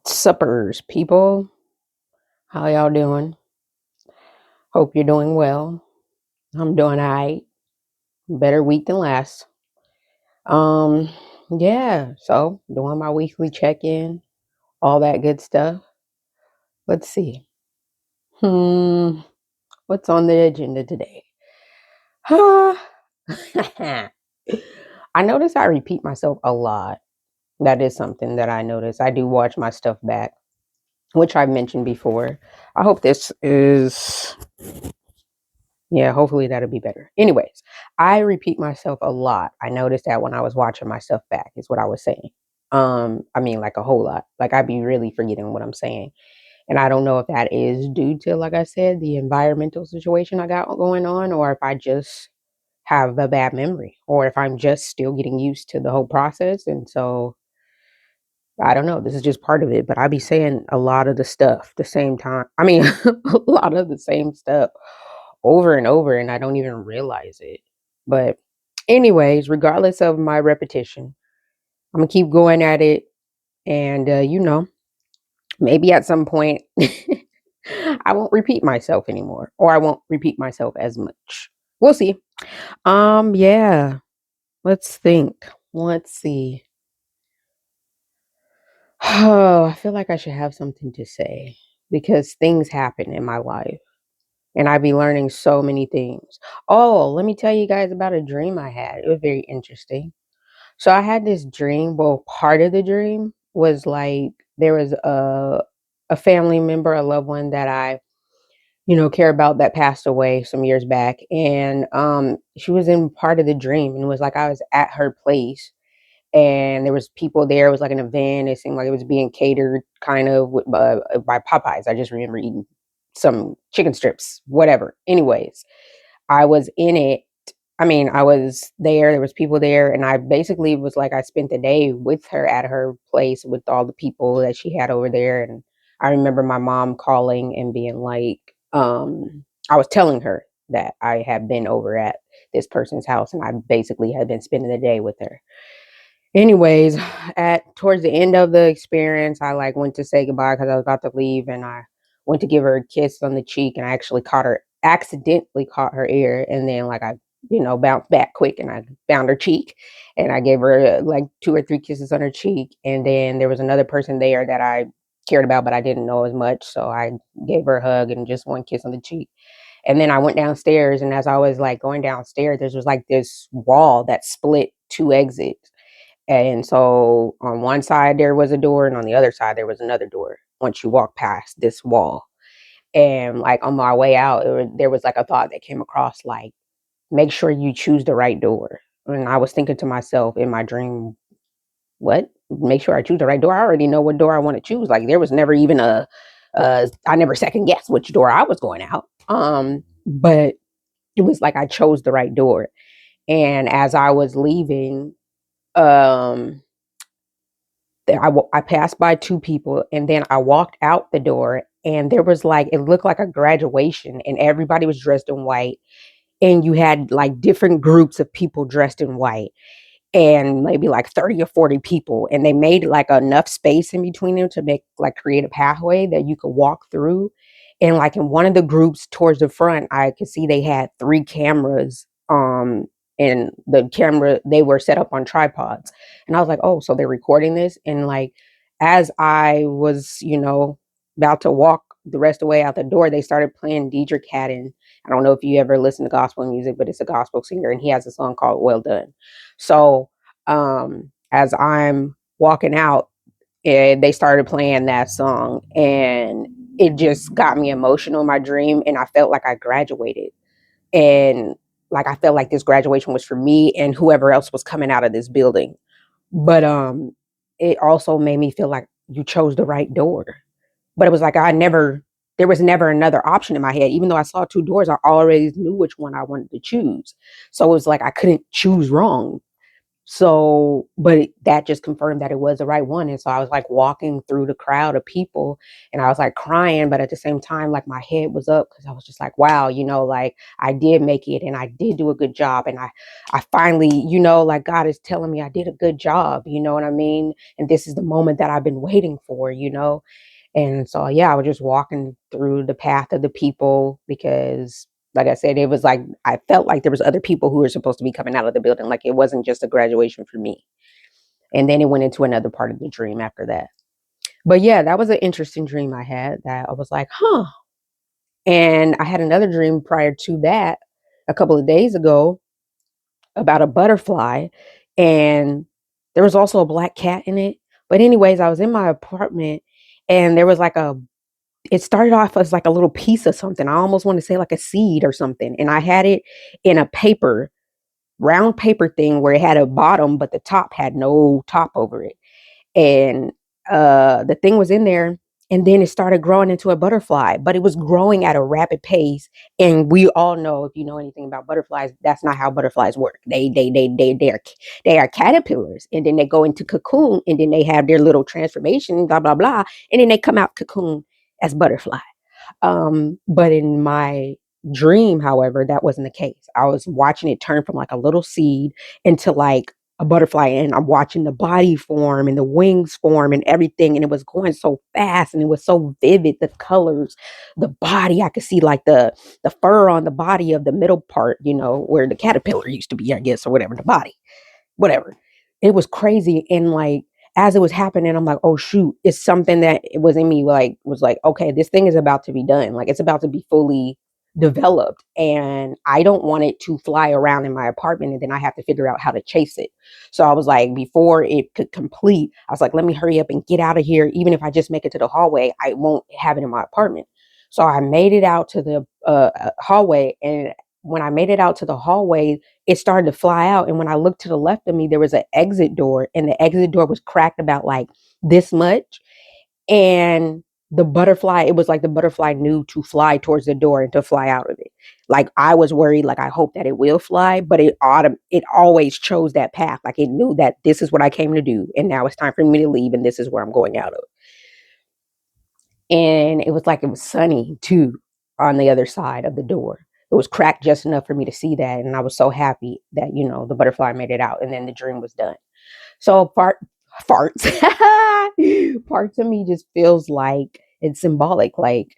Suppers, people. How y'all doing? Hope you're doing well. I'm doing alright. Better week than last. Um, yeah, so doing my weekly check-in, all that good stuff. Let's see. Hmm, what's on the agenda today? Huh. I notice I repeat myself a lot. That is something that I notice. I do watch my stuff back, which I mentioned before. I hope this is Yeah, hopefully that'll be better. Anyways, I repeat myself a lot. I noticed that when I was watching my stuff back, is what I was saying. I mean, like a whole lot. Like I'd be really forgetting what I'm saying. And I don't know if that is due to, like I said, the environmental situation I got going on, or if I just have a bad memory, or if I'm just still getting used to the whole process. And so I don't know. This is just part of it, but I be saying a lot of the stuff the same time. I mean, a lot of the same stuff over and over, and I don't even realize it. But, anyways, regardless of my repetition, I'm gonna keep going at it, and maybe at some point I won't repeat myself anymore, or I won't repeat myself as much. We'll see. Yeah. Let's think. Let's see. Oh, I feel like I should have something to say because things happen in my life and I be learning so many things. Oh, let me tell you guys about a dream I had. It was very interesting. So I had this dream. Well, part of the dream was like there was a family member, a loved one that I, care about that passed away some years back. And she was in part of the dream and it was like I was at her place and there was people there. It was like an event. It seemed like it was being catered kind of by Popeyes. I just remember eating some chicken strips, whatever. Anyways, I was in it. I mean, I was there. There was people there, and I basically was like I spent the day with her at her place with all the people that she had over there. And I remember my mom calling and being like, I was telling her that I had been over at this person's house, and I basically had been spending the day with her. Anyways, at towards the end of the experience, I like went to say goodbye because I was about to leave, and I went to give her a kiss on the cheek, and I actually accidentally caught her ear, and then like I, bounced back quick, and I found her cheek, and I gave her like 2 or 3 kisses on her cheek, and then there was another person there that I cared about, but I didn't know as much, so I gave her a hug and just one kiss on the cheek, and then I went downstairs, and as I was like going downstairs, there was like this wall that split 2 exits. And so on one side there was a door, and on the other side there was another door once you walk past this wall. And like on my way out, there was like a thought that came across like, make sure you choose the right door. And I was thinking to myself in my dream, what? Make sure I choose the right door. I already know what door I want to choose. Like there was never even I never second guessed which door I was going out. But it was like I chose the right door. And as I was leaving, um, I passed by 2 people, and then I walked out the door, and there was, like it looked like a graduation, and everybody was dressed in white, and you had, like, different groups of people dressed in white, and maybe, like, 30 or 40 people, and they made, like, enough space in between them to create a pathway that you could walk through, and, like, in one of the groups towards the front, I could see they had 3 cameras, and they were set up on tripods. And I was like, "Oh, so they're recording this?" And like as I was, about to walk the rest of the way out the door, they started playing Deidre Cadden. I don't know if you ever listen to gospel music, but it's a gospel singer and he has a song called Well Done. So as I'm walking out, they started playing that song and it just got me emotional in my dream and I felt like I graduated and like I felt like this graduation was for me and whoever else was coming out of this building. But it also made me feel like you chose the right door. But it was like there was never another option in my head. Even though I saw 2 doors, I already knew which one I wanted to choose. So it was like I couldn't choose wrong. So, but that just confirmed that it was the right one. And so I was like walking through the crowd of people and I was like crying, but at the same time, like my head was up because I was just like, wow, like I did make it and I did do a good job. And I finally, like God is telling me I did a good job, you know what I mean? And this is the moment that I've been waiting for. And so, yeah, I was just walking through the path of the people because, like I said, it was like I felt like there was other people who were supposed to be coming out of the building. Like it wasn't just a graduation for me. And then it went into another part of the dream after that. But yeah, that was an interesting dream I had that I was like, huh. And I had another dream prior to that a couple of days ago about a butterfly. And there was also a black cat in it. But, anyways, I was in my apartment and there was like it started off as like a little piece of something. I almost want to say like a seed or something. And I had it in a round paper thing where it had a bottom, but the top had no top over it. And the thing was in there. And then it started growing into a butterfly, but it was growing at a rapid pace. And we all know, if you know anything about butterflies, that's not how butterflies work. They are caterpillars, and then they go into cocoon, and then they have their little transformation, blah blah blah, and then they come out cocoon as butterfly. But in my dream, however, that wasn't the case. I was watching it turn from like a little seed into like a butterfly, and I'm watching the body form and the wings form and everything. And it was going so fast and it was so vivid. The colors, the body, I could see like the fur on the body of the middle part, where the caterpillar used to be, I guess, or whatever, the body whatever. It was crazy. And like, as it was happening, I'm like, oh shoot, it's something that it was in me, like, was like, okay, this thing is about to be done. Like, it's about to be fully developed. And I don't want it to fly around in my apartment and then I have to figure out how to chase it. So I was like, before it could complete, I was like, let me hurry up and get out of here. Even if I just make it to the hallway, I won't have it in my apartment. So I made it out to the hallway. And when I made it out to the hallway, it started to fly out. And when I looked to the left of me, there was an exit door, and the exit door was cracked about like this much. And the butterfly, it was like the butterfly knew to fly towards the door and to fly out of it. Like I was worried, like I hope that it will fly, but it always chose that path. Like it knew that this is what I came to do, and now it's time for me to leave, and this is where I'm going out of. And it was like it was sunny too on the other side of the door. It was cracked just enough for me to see that, and I was so happy that the butterfly made it out, and then the dream was done. So farts parts of me just feels like it's symbolic. Like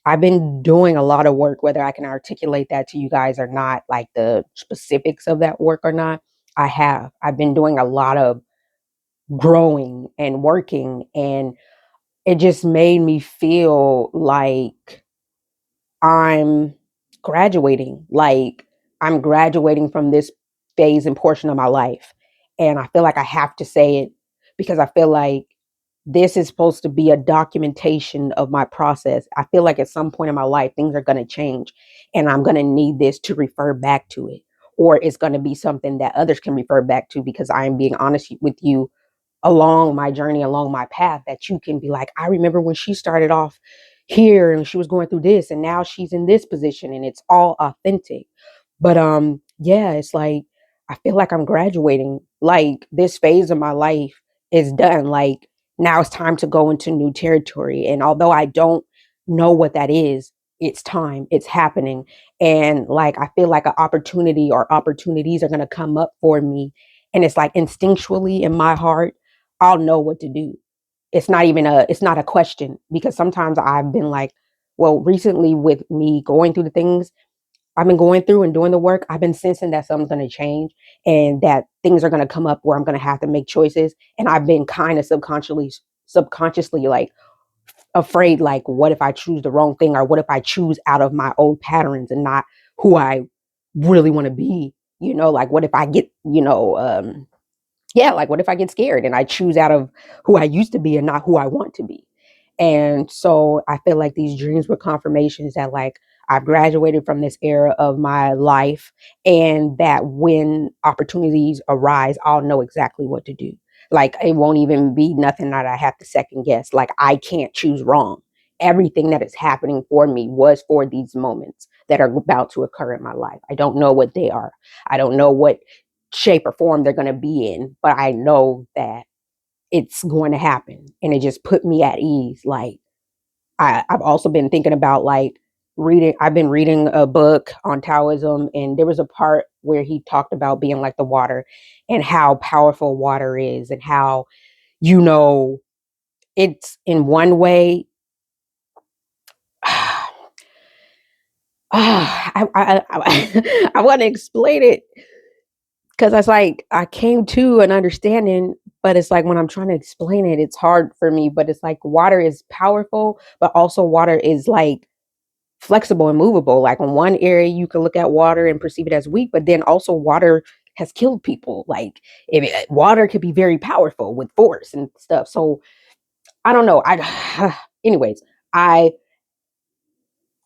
I've been doing a lot of work, whether I can articulate that to you guys or not, like the specifics of that work or not. I've been doing a lot of growing and working, and it just made me feel like I'm graduating. Like I'm graduating from this phase and portion of my life. And I feel like I have to say it because I feel like this is supposed to be a documentation of my process. I feel like at some point in my life, things are going to change and I'm going to need this to refer back to it. Or it's going to be something that others can refer back to because I am being honest with you along my journey, along my path, that you can be like, I remember when she started off here and she was going through this and now she's in this position and it's all authentic. But yeah, it's like I feel like I'm graduating. Like this phase of my life is done. Like now it's time to go into new territory. And although I don't know what that is, it's time. It's happening. And like I feel like an opportunity or opportunities are gonna come up for me. And it's like instinctually in my heart, I'll know what to do. It's not a question because sometimes I've been like, well, recently with me going through the things I've been going through and doing the work, I've been sensing that something's going to change and that things are going to come up where I'm going to have to make choices. And I've been kind of subconsciously like afraid, like, what if I choose the wrong thing? Or what if I choose out of my old patterns and not who I really want to be? Like what if I get, yeah, like what if I get scared and I choose out of who I used to be and not who I want to be? And so I feel like these dreams were confirmations that like I've graduated from this era of my life and that when opportunities arise, I'll know exactly what to do. Like it won't even be nothing that I have to second guess. Like I can't choose wrong. Everything that is happening for me was for these moments that are about to occur in my life. I don't know what they are. I don't know what shape or form they're going to be in, but I know that it's going to happen. And it just put me at ease. Like, I've also been thinking about like I've been reading a book on Taoism, and there was a part where he talked about being like the water and how powerful water is, and how, you know, it's in one way. I want to explain it because it's like I came to an understanding, but it's like when I'm trying to explain it, it's hard for me. But it's like water is powerful, but also water is like flexible and movable. Like in one area, you can look at water and perceive it as weak, but then also water has killed people. Like water could be very powerful with force and stuff. So I don't know. Anyways, I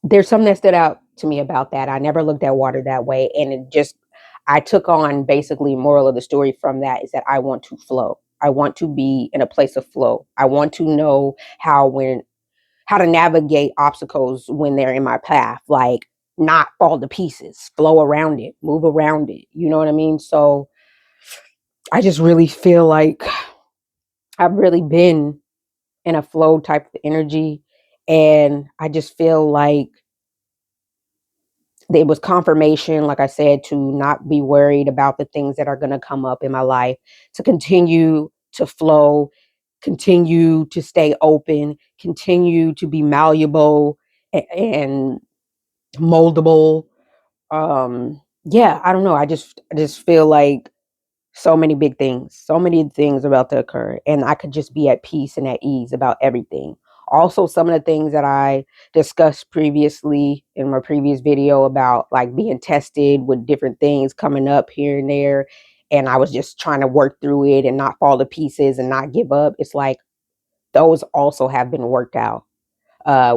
there's something that stood out to me about that. I never looked at water that way, and I took on basically moral of the story from that is that I want to flow. I want to be in a place of flow. I want to know how to navigate obstacles when they're in my path, like not fall to pieces, flow around it, move around it. You know what I mean? So I just really feel like I've really been in a flow type of energy. And I just feel like it was confirmation, like I said, to not be worried about the things that are going to come up in my life, to continue to flow, continue to stay open, continue to be malleable and moldable. Yeah, I don't know. I just feel like so many things about to occur, and I could just be at peace and at ease about everything. Also, some of the things that I discussed previously in my previous video about like being tested with different things coming up here and there, and I was just trying to work through it and not fall to pieces and not give up. It's like those also have been worked out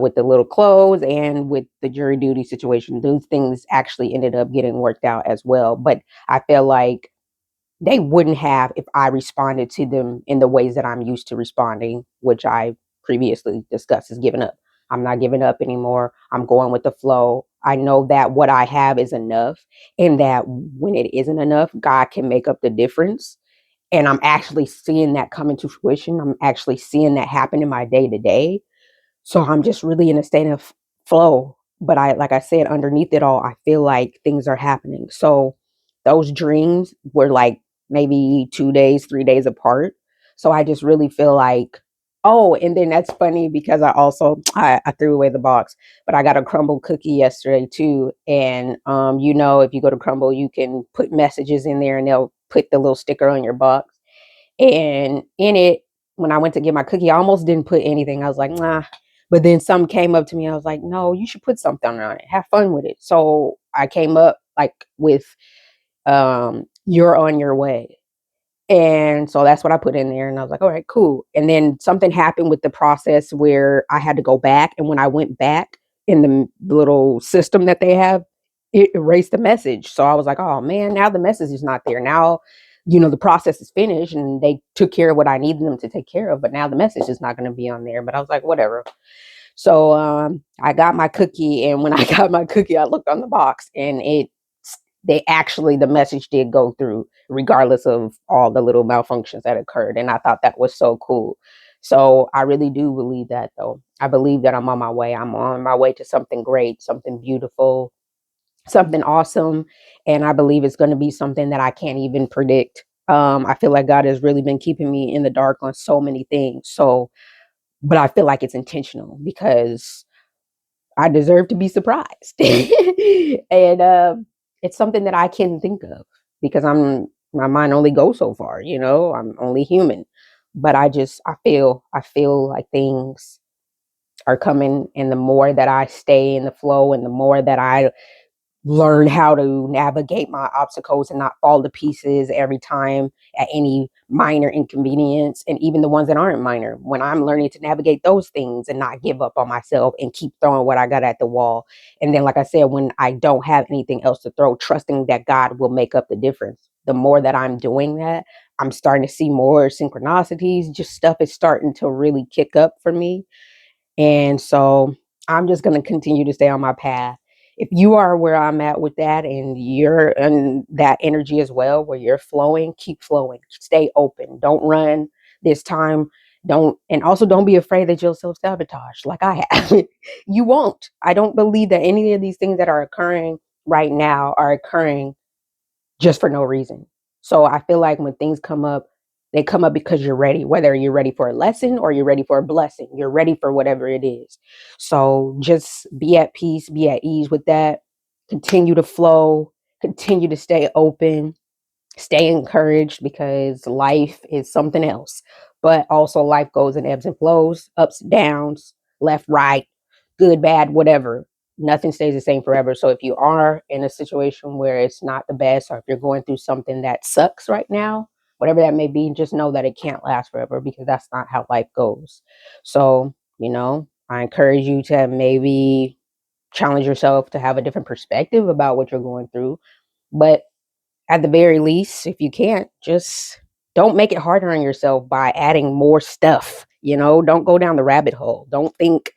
with the little clothes and with the jury duty situation. Those things actually ended up getting worked out as well. But I feel like they wouldn't have if I responded to them in the ways that I'm used to responding, which I previously discussed is giving up. I'm not giving up anymore. I'm going with the flow. I know that what I have is enough, and that when it isn't enough, God can make up the difference. And I'm actually seeing that come into fruition. I'm actually seeing that happen in my day to day. So I'm just really in a state of flow. But like I said, underneath it all, I feel like things are happening. So those dreams were like maybe 2 days, 3 days apart. So I just really feel like, oh, and then that's funny because I threw away the box, but I got a Crumble cookie yesterday too. And if you go to Crumble, you can put messages in there and they'll put the little sticker on your box. And in it, when I went to get my cookie, I almost didn't put anything. I was like, nah. But then some came up to me. I was like, no, you should put something on it. Have fun with it. So I came up like with you're on your way. And so that's what I put in there. And I was like, all right, cool. And then something happened with the process where I had to go back. And when I went back in the little system that they have, it erased the message. So I was like, oh man, now the message is not there. Now, the process is finished and they took care of what I needed them to take care of. But now the message is not going to be on there. But I was like, whatever. So I got my cookie. And when I got my cookie, I looked on the box and the message did go through regardless of all the little malfunctions that occurred. And I thought that was so cool. So I really do believe that, though. I believe that I'm on my way. I'm on my way to something great, something beautiful, something awesome. And I believe it's going to be something that I can't even predict. I feel like God has really been keeping me in the dark on so many things. But I feel like it's intentional because I deserve to be surprised. And it's something that I can think of because my mind only goes so far, I'm only human. But I feel like things are coming, and the more that I stay in the flow and the more that I learn how to navigate my obstacles and not fall to pieces every time at any minor inconvenience, and even the ones that aren't minor, when I'm learning to navigate those things and not give up on myself and keep throwing what I got at the wall. And then, like I said, when I don't have anything else to throw, trusting that God will make up the difference. The more that I'm doing that, I'm starting to see more synchronicities. Just stuff is starting to really kick up for me. And so I'm just going to continue to stay on my path. if you are where I'm at with that and you're in that energy as well, where you're flowing, keep flowing, stay open, don't run this time. Don't, and also don't be afraid that you'll self sabotage like I have. You won't. I don't believe that any of these things that are occurring right now are occurring just for no reason. So I feel like when things come up, they come up because you're ready, whether you're ready for a lesson or you're ready for a blessing. You're ready for whatever it is. So just be at peace, be at ease with that. Continue to flow, continue to stay open, stay encouraged, because life is something else. But also, life goes in ebbs and flows, ups, downs, left, right, good, bad, whatever. Nothing stays the same forever. So if you are in a situation where it's not the best, or if you're going through something that sucks right now, whatever that may be, just know that it can't last forever, because that's not how life goes. So, I encourage you to maybe challenge yourself to have a different perspective about what you're going through. But at the very least, if you can't, just don't make it harder on yourself by adding more stuff. Don't go down the rabbit hole. Don't think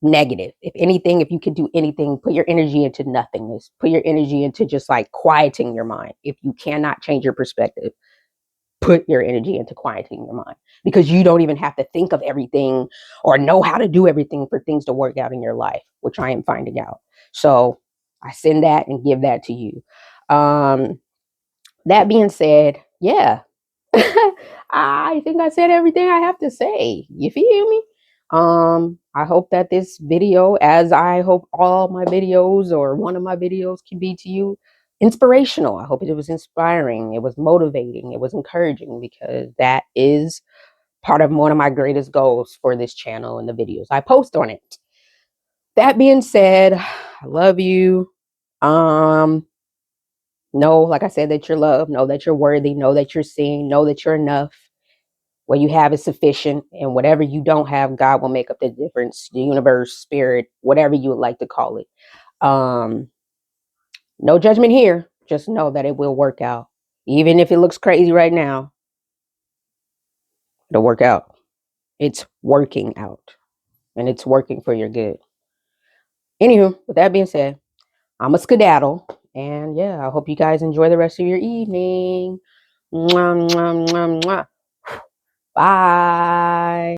negative. If anything, if you could do anything, put your energy into nothingness. Put your energy into just like quieting your mind. If you cannot change your perspective, put your energy into quieting your mind, because you don't even have to think of everything or know how to do everything for things to work out in your life, which I am finding out. So I send that and give that to you. That being said, yeah, I think I said everything I have to say. You feel me? I hope that this video, as I hope all my videos or one of my videos can be to you, inspirational. I hope it was inspiring, it was motivating, it was encouraging, because that is part of one of my greatest goals for this channel and the videos I post on it. That being said, I love you. Know, like I said, that you're loved. Know that you're worthy. Know that you're seen. Know that you're enough. What you have is sufficient. And whatever you don't have, God will make up the difference. The universe, spirit, whatever you would like to call it. No judgment here. Just know that it will work out. Even if it looks crazy right now, it'll work out. It's working out. And it's working for your good. Anywho, with that being said, I'm a skedaddle. And yeah, I hope you guys enjoy the rest of your evening. Mwah, mwah, mwah, mwah. Bye.